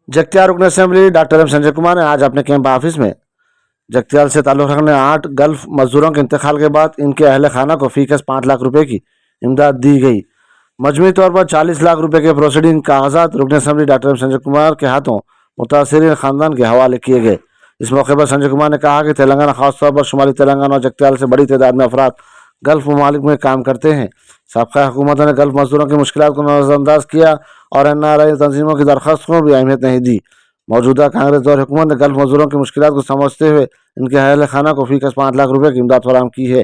जगतियाल रुकन assembly doctor M Sanjay Kumar ने आज अपने कैंप ऑफिस में जगतियाल से ताल्लुक़ रखने 8 गल्फ मजदूरों के इंतकाल के बाद इनके अहल खाना को फीकस 5 लाख रुपए की इमदाद दी गई। मजमूई तौर पर 40 लाख रुपए के प्रोसीडिंग कागजात रुकन assembly doctor M Sanjay Kumar के हाथों मुतासरीन खानदान के हवाले किए गए। इस मौके पर संजय कुमार ने कहा कि तेलंगाना खासतौर पर शुमाली तेलंगाना और जगतियाल से बड़ी तादाद में अफराद गल्फ ममालिक में काम करते हैं। साबका हुकूमतों ने गल्फ मजदूरों की मुश्किलात को नज़रअंदाज किया और NRI तंजीमों की दरख्वास्त को भी अहमियत नहीं दी। मौजूदा कांग्रेस और हुकूमत ने गल्फ मजदूरों की मुश्किलात को समझते हुए इनके अहल खाना को फीकस 5 लाख रुपए की इमदाद फराहम की है।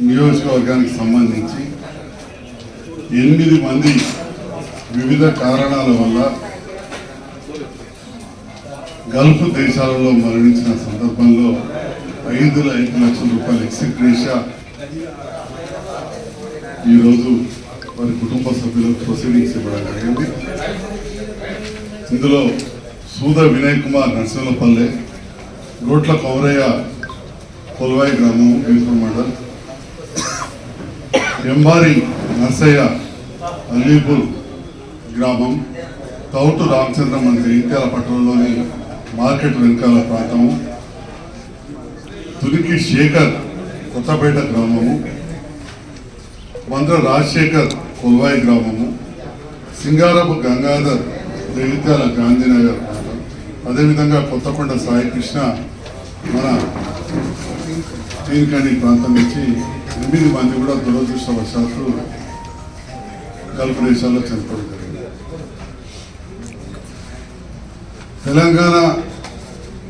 నియోజకవర్గానికి సంబంధించి 8 మంది వివిధ కారణాల వల్ల గల్ఫ్ దేశాలలో మరణించిన సందర్భంలో 5 లక్షల రూపాయల ఎక్స్గ్రేషియా ఈరోజు వారి కుటుంబ సభ్యులకు ప్రొసీడింగ్స్ ఇవ్వడం జరిగింది. ఇందులో సూద వినయ్ కుమార్ నర్సింహపల్లె, రోట్ల కౌరయ్య కొల్వాయి గ్రామం బీర్పూర్ మండల్, ఎంబారి నర్సయ్య అలీపూర్ గ్రామం, తౌటు రామచంద్రమన్ జగిత్యాల పట్టణంలోని మార్కెట్ వెనకాల ప్రాంతము, తునికి శేఖర్ కొత్తపేట గ్రామము, మంత్ర రాజశేఖర్ కొల్వాయి గ్రామము, సింగారపు గంగాధర్ జగిత్యాల గాంధీనగర్ ప్రాంతం, అదేవిధంగా కొత్తకొండ సాయికృష్ణ మన చీన్కణి ప్రాంతం నుంచి 8 మంది కూడా దురదృష్టవశాత్తు గల్ఫ్ దేశాల్లో చనిపోవడం జరిగింది. తెలంగాణ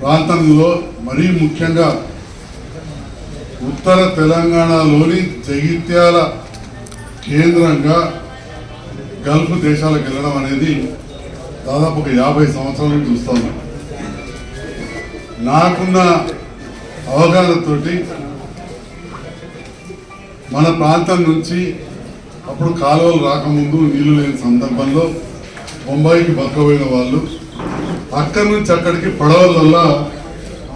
ప్రాంతంలో మరీ ముఖ్యంగా ఉత్తర తెలంగాణలోని జగిత్యాల కేంద్రంగా గల్ఫ్ దేశాలకు వెళ్ళడం అనేది దాదాపు ఒక 50 సంవత్సరాల నుంచి చూస్తాను. నాకున్న అవగాహనతోటి మన ప్రాంతం నుంచి అప్పుడు కాలువలు రాకముందు నీళ్లు లేని సందర్భంలో బొంబాయికి బతకపోయిన వాళ్ళు అక్కడి నుంచి అక్కడికి పడవల వల్ల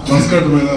మస్కట్ మీద